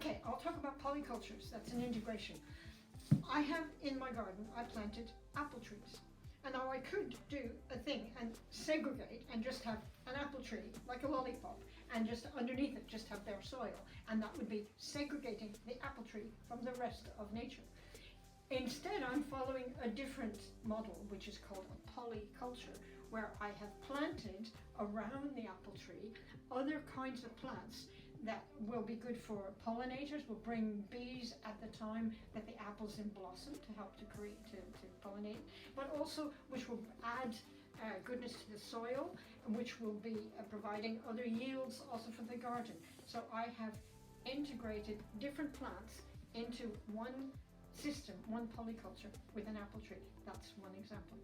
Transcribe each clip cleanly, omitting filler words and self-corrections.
Okay, I'll talk about polycultures. That's an integration. I have in my garden, I planted apple trees. And now I could do a thing and segregate and just have an apple tree, like a lollipop, and just underneath it just have bare soil. And that would be segregating the apple tree from the rest of nature. Instead, I'm following a different model, which is called a polyculture, where I have planted around the apple tree other kinds of plants that will be good for pollinators, will bring bees at the time that the apple's in blossom to help to pollinate, but also which will add goodness to the soil, and which will be providing other yields also for the garden. So I have integrated different plants into one system, one polyculture with an apple tree. That's one example.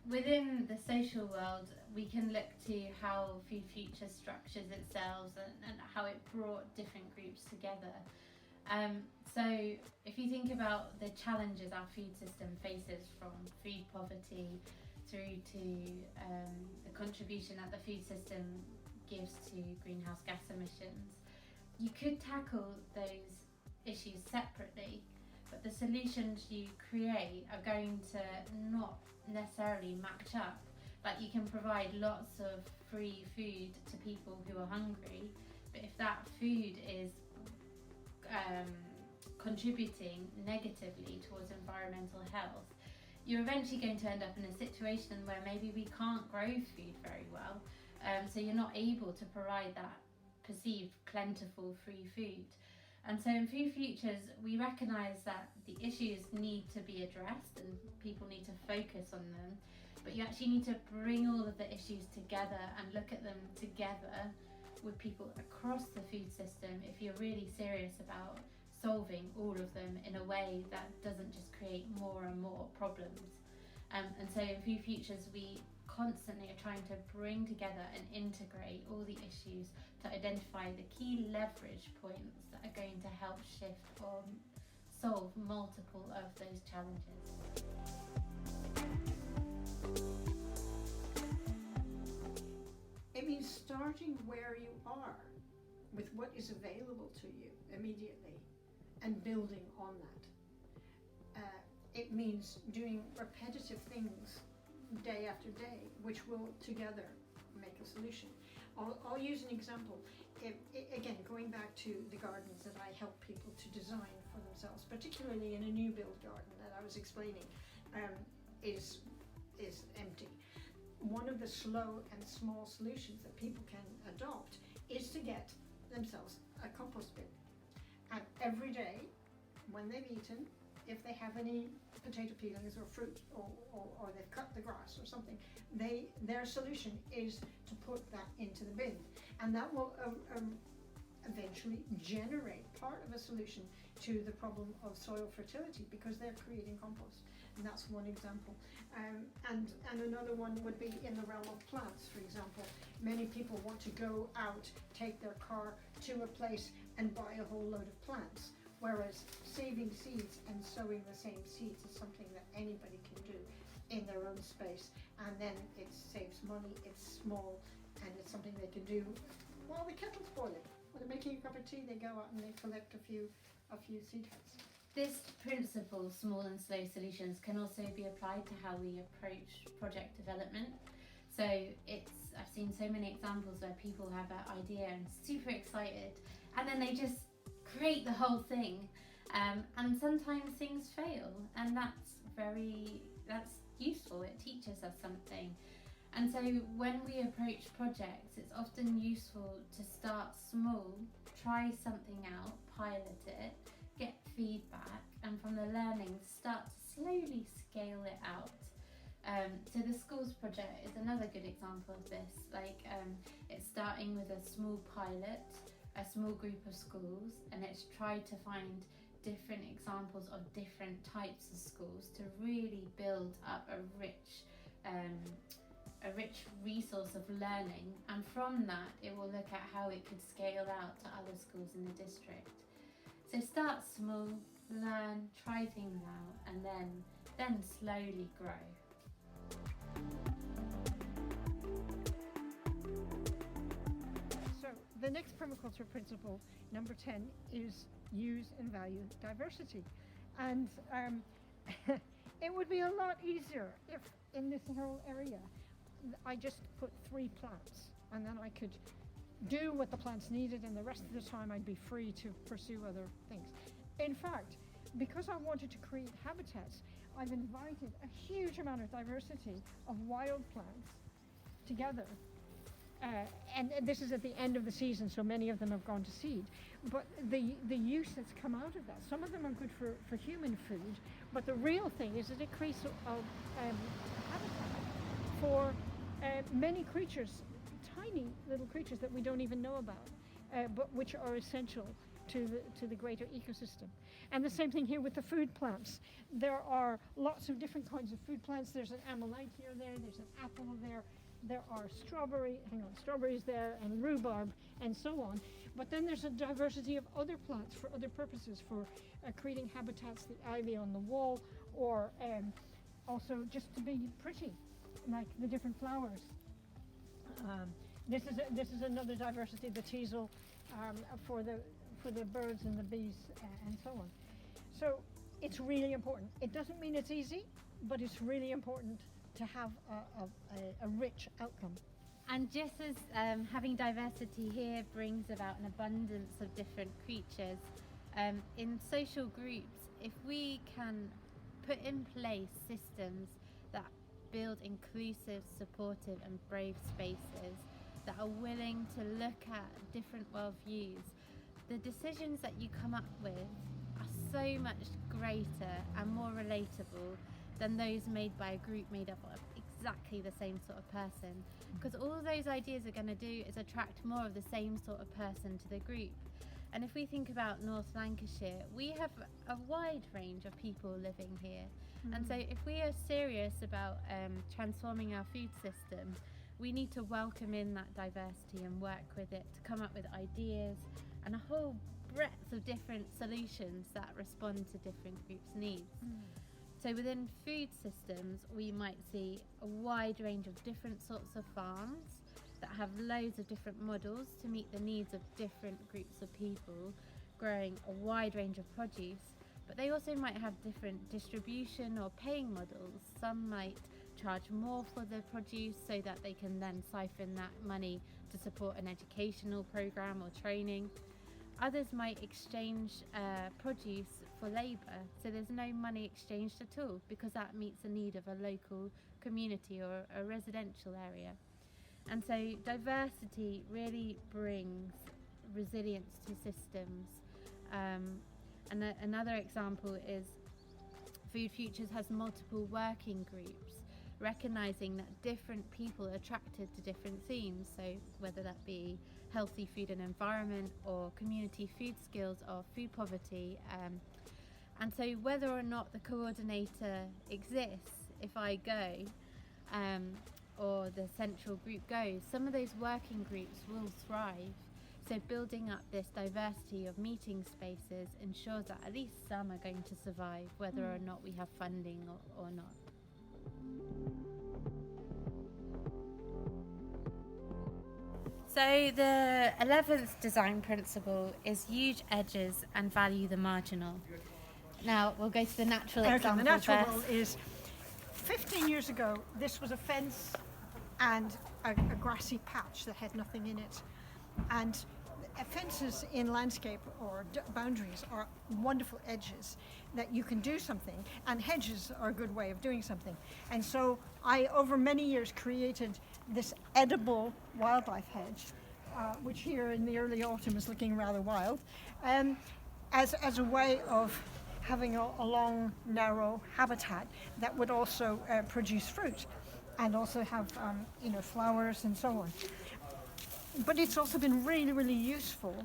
Within the social world, we can look to how Food Future structures itself and how it brought different groups together. So if you think about the challenges our food system faces, from food poverty through to the contribution that the food system gives to greenhouse gas emissions, you could tackle those issues separately, but the solutions you create are going to not necessarily match up. Like, you can provide lots of free food to people who are hungry, but if that food is contributing negatively towards environmental health, you're eventually going to end up in a situation where maybe we can't grow food very well, so you're not able to provide that perceived plentiful free food. And so in Food Futures, we recognise that the issues need to be addressed and people need to focus on them, but you actually need to bring all of the issues together and look at them together with people across the food system if you're really serious about solving all of them in a way that doesn't just create more and more problems. And so in Food Futures, we constantly are trying to bring together and integrate all the issues to identify the key leverage points that are going to help shift or solve multiple of those challenges. It means starting where you are with what is available to you immediately and building on that. It means doing repetitive things day after day, which will together make a solution. I'll use an example. Again, going back to the gardens that I help people to design for themselves, particularly in a new build garden that I was explaining, is empty. One of the slow and small solutions that people can adopt is to get themselves a compost bin. And every day, when they've eaten, if they have any potato peelings or fruit or they've cut the grass or something, their solution is to put that into the bin. And that will eventually generate part of a solution to the problem of soil fertility, because they're creating compost. And that's one example. And another one would be in the realm of plants, for example. Many people want to go out, take their car to a place and buy a whole load of plants. Whereas saving seeds and sowing the same seeds is something that anybody can do in their own space, and then it saves money, it's small, and it's something they can do while the kettle's boiling. When they're making a cup of tea, they go out and they collect a few seed heads. This principle, small and slow solutions, can also be applied to how we approach project development. So I've seen so many examples where people have an idea and super excited, and then they just create the whole thing, and sometimes things fail, and that's useful. It teaches us something. And so when we approach projects, it's often useful to start small, try something out, pilot it, get feedback, and from the learning start to slowly scale it out. So the schools project is another good example of this. It's starting with a small pilot, a small group of schools, and it's tried to find different examples of different types of schools to really build up a rich resource of learning, and from that it will look at how it could scale out to other schools in the district. So start small, learn, try things out, and then slowly grow. So the next permaculture principle, number 10, is use and value diversity. And it would be a lot easier if in this whole area I just put 3 plants, and then I could do what the plants needed, and the rest of the time I'd be free to pursue other things. In fact, because I wanted to create habitats, I've invited a huge amount of diversity of wild plants together. And this is at the end of the season, so many of them have gone to seed. But the use that's come out of that, some of them are good for human food, but the real thing is that it creates a habitat for many creatures, tiny little creatures that we don't even know about, but which are essential to the greater ecosystem. And the same thing here with the food plants. There are lots of different kinds of food plants. There's an amanita there, there's an apple there, there are strawberries there, and rhubarb, and so on. But then there's a diversity of other plants for other purposes, for creating habitats, the ivy on the wall, or also just to be pretty, like the different flowers. This is another diversity, the teasel, for the birds and the bees, and so on. So it's really important. It doesn't mean it's easy, but it's really important to have a rich outcome. And just as having diversity here brings about an abundance of different creatures, in social groups, if we can put in place systems that build inclusive, supportive and brave spaces that are willing to look at different worldviews, the decisions that you come up with are so much greater and more relatable than those made by a group made up of exactly the same sort of person. Because all those ideas are going to do is attract more of the same sort of person to the group. And if we think about North Lancashire, we have a wide range of people living here. And so if we are serious about transforming our food system, we need to welcome in that diversity and work with it to come up with ideas and a whole breadth of different solutions that respond to different groups' needs. So within food systems, we might see a wide range of different sorts of farms that have loads of different models to meet the needs of different groups of people, growing a wide range of produce. But they also might have different distribution or paying models. Some might charge more for the produce so that they can then siphon that money to support an educational program or training. Others might exchange produce for labour, so there's no money exchanged at all, because that meets the need of a local community or a residential area. And so diversity really brings resilience to systems. And another example is Food Futures has multiple working groups, recognising that different people are attracted to different themes, so whether that be healthy food and environment, or community food skills, or food poverty. And so whether or not the coordinator exists, if I go, or the central group goes, some of those working groups will thrive. So building up this diversity of meeting spaces ensures that at least some are going to survive, whether or not we have funding or not. So the 11th design principle is huge edges and value the marginal. Now we'll go to the natural example. The natural first. world is 15 years ago, this was a fence and a grassy patch that had nothing in it. And fences in landscape or boundaries are wonderful edges that you can do something, and hedges are a good way of doing something. And so I, over many years, created this edible wildlife hedge, which here in the early autumn is looking rather wild, as a way of having a long, narrow habitat that would also produce fruit and also have flowers and so on. But it's also been really, really useful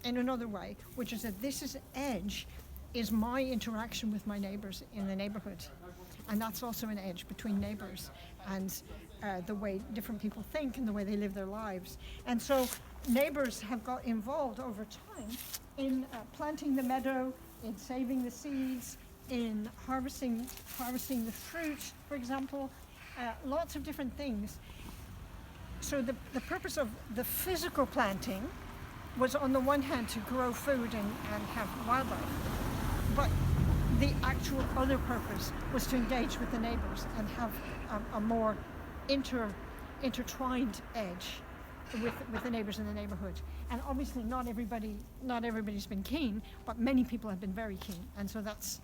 in another way, which is that this edge is my interaction with my neighbours in the neighbourhood. And that's also an edge between neighbours and the way different people think and the way they live their lives. And so neighbours have got involved over time in planting the meadow, in saving the seeds, in harvesting the fruit, for example, lots of different things. So the purpose of the physical planting was on the one hand to grow food and have wildlife, but the actual other purpose was to engage with the neighbours and have a more intertwined edge with the neighbours in the neighbourhood. And obviously not everybody's been keen, but many people have been very keen, and so that's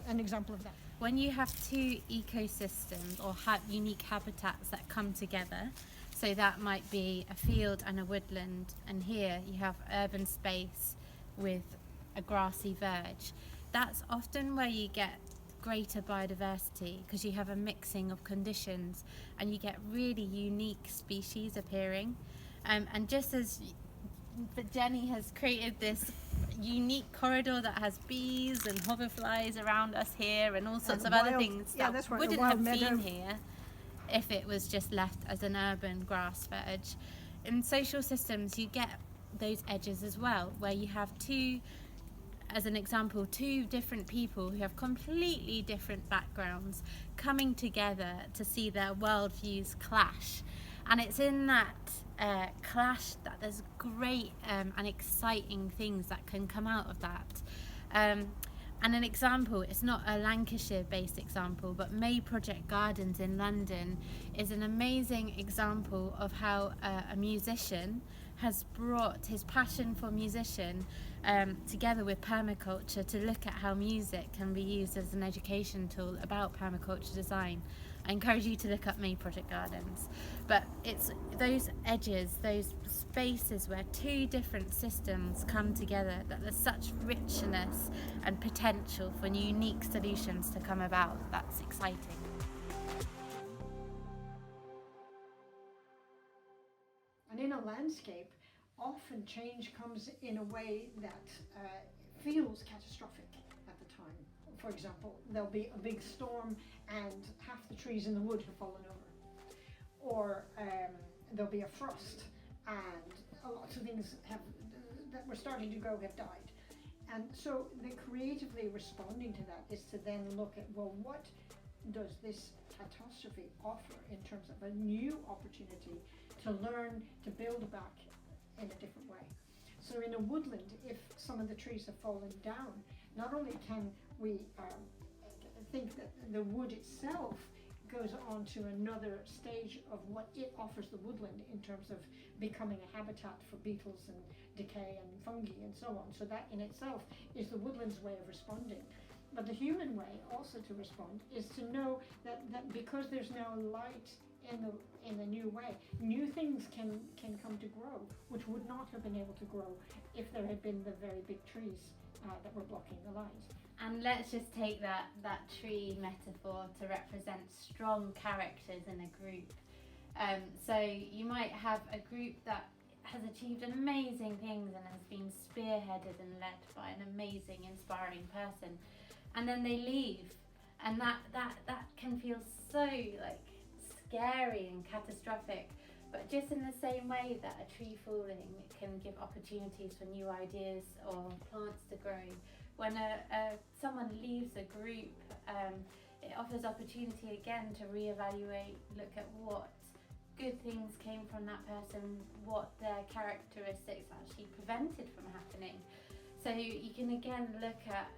an example of that. When you have two ecosystems or unique habitats that come together, so that might be a field and a woodland, and here you have urban space with a grassy verge, that's often where you get greater biodiversity, because you have a mixing of conditions and you get really unique species appearing. And just as Jenny has created this unique corridor that has bees and hoverflies around us here and all sorts of other things that wouldn't have been here if it was just left as an urban grass verge. In social systems you get those edges as well, where you have two different people who have completely different backgrounds coming together to see their worldviews clash. And it's in that clash that there's great and exciting things that can come out of that. And an example, it's not a Lancashire based example, but May Project Gardens in London is an amazing example of how a musician has brought his passion for musician together with permaculture to look at how music can be used as an education tool about permaculture design. I encourage you to look up May Project Gardens. But it's those edges, those spaces where two different systems come together, that there's such richness and potential for unique solutions to come about. That's exciting. And in a landscape, often change comes in a way that feels catastrophic at the time. For example, there'll be a big storm and half the trees in the wood have fallen over. Or there'll be a frost and lots of things that were starting to grow have died. And so creatively responding to that is to then look at, well, what does this catastrophe offer in terms of a new opportunity to learn to build back in a different way. So in a woodland, if some of the trees have fallen down, not only can we think that the wood itself goes on to another stage of what it offers the woodland in terms of becoming a habitat for beetles and decay and fungi and so on. So that in itself is the woodland's way of responding. But the human way also to respond is to know that because there's now light in the new way, new things can come to grow, which would not have been able to grow if there had been the very big trees that were blocking the lines. And let's just take that tree metaphor to represent strong characters in a group. So you might have a group that has achieved amazing things and has been spearheaded and led by an amazing, inspiring person, and then they leave, and that can feel so scary and catastrophic. But just in the same way that a tree falling can give opportunities for new ideas or plants to grow, when someone leaves a group, it offers opportunity again to reevaluate, look at what good things came from that person, what their characteristics actually prevented from happening. So you can again look at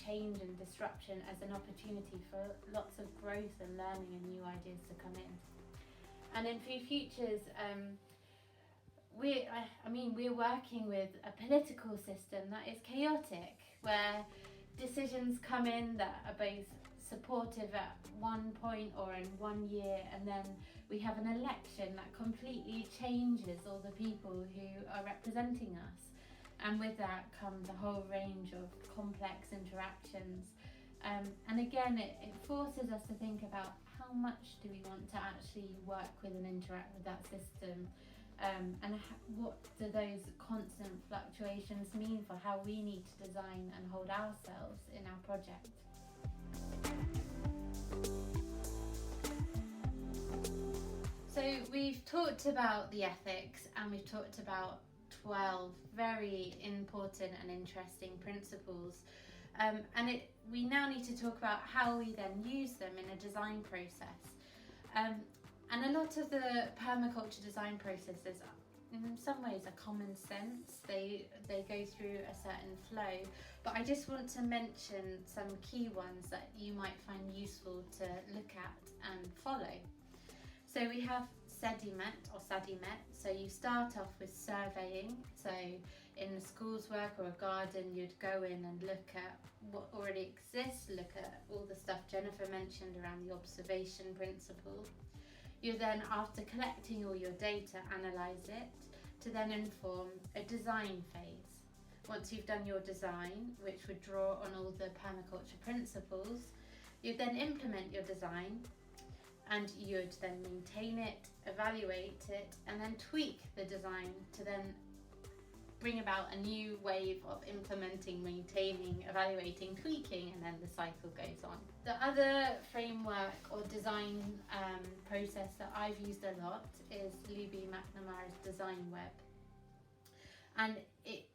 change and disruption as an opportunity for lots of growth and learning and new ideas to come in. And in Food Futures, we're working with a political system that is chaotic, where decisions come in that are both supportive at one point or in 1 year, and then we have an election that completely changes all the people who are representing us. And with that comes a whole range of complex interactions. And again, it forces us to think about how much do we want to actually work with and interact with that system, and what do those constant fluctuations mean for how we need to design and hold ourselves in our project. So we've talked about the ethics, and we've talked about 12 very important and interesting principles, and we now need to talk about how we then use them in a design process. And a lot of the permaculture design processes in some ways are common sense. They go through a certain flow, but I just want to mention some key ones that you might find useful to look at and follow. So we have sedimet or sedimet. So you start off with surveying. So in the school's work or a garden, you'd go in and look at what already exists, look at all the stuff Jennifer mentioned around the observation principle. You then, after collecting all your data, analyse it to then inform a design phase. Once you've done your design, which would draw on all the permaculture principles, you'd then implement your design, and you'd then maintain it, evaluate it, and then tweak the design to then bring about a new wave of implementing, maintaining, evaluating, tweaking, and then the cycle goes on. The other framework or design process that I've used a lot is Libby McNamara's design web. And it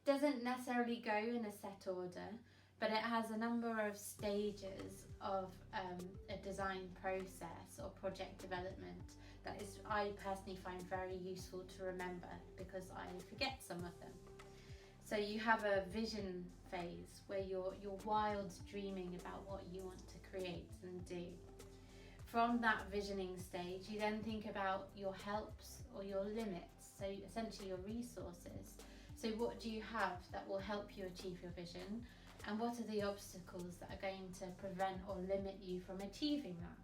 doesn't necessarily go in a set order, but it has a number of stages of a design process or project development that is, I personally find very useful to remember because I forget some of them. So you have a vision phase where you're wild dreaming about what you want to create and do. From that visioning stage, you then think about your helps or your limits, so essentially your resources. So what do you have that will help you achieve your vision, and what are the obstacles that are going to prevent or limit you from achieving that?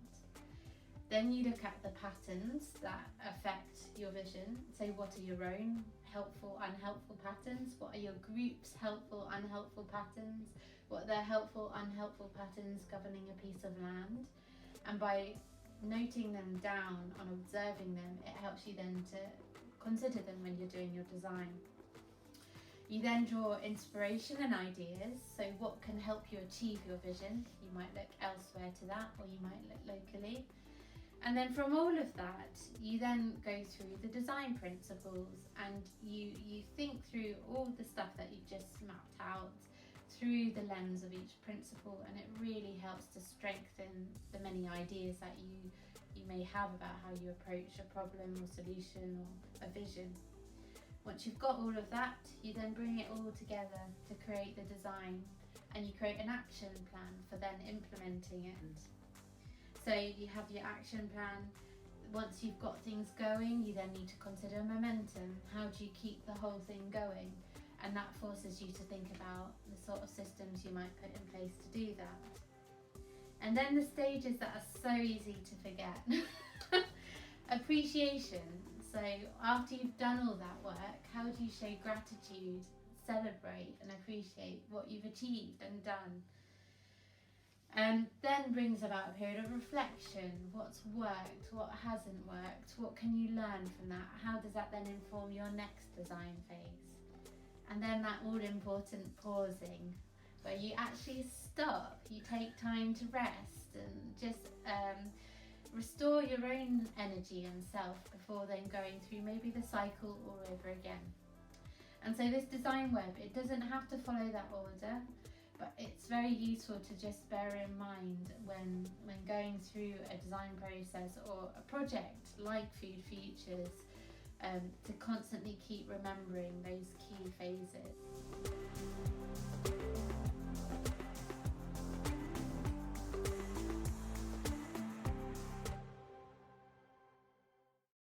Then you look at the patterns that affect your vision. So what are your own helpful, unhelpful patterns? What are your group's helpful, unhelpful patterns? What are the helpful, unhelpful patterns governing a piece of land? And by noting them down and observing them, it helps you then to consider them when you're doing your design. You then draw inspiration and ideas. So what can help you achieve your vision? You might look elsewhere to that, or you might look locally. And then from all of that, you then go through the design principles, and you think through all the stuff that you've just mapped out through the lens of each principle, and it really helps to strengthen the many ideas that you may have about how you approach a problem or solution or a vision. Once you've got all of that, you then bring it all together to create the design, and you create an action plan for then implementing it. So you have your action plan. Once you've got things going, you then need to consider momentum. How do you keep the whole thing going? And that forces you to think about the sort of systems you might put in place to do that. And then the stages that are so easy to forget. Appreciation. So after you've done all that work, how do you show gratitude, celebrate and appreciate what you've achieved and done? And then brings about a period of reflection. What's worked? What hasn't worked? What can you learn from that? How does that then inform your next design phase? And then that all-important pausing, where you actually stop, you take time to rest and just restore your own energy and self before then going through maybe the cycle all over again. And so this design web, it doesn't have to follow that order, but it's very useful to just bear in mind when going through a design process or a project like Food Futures, to constantly keep remembering those key phases.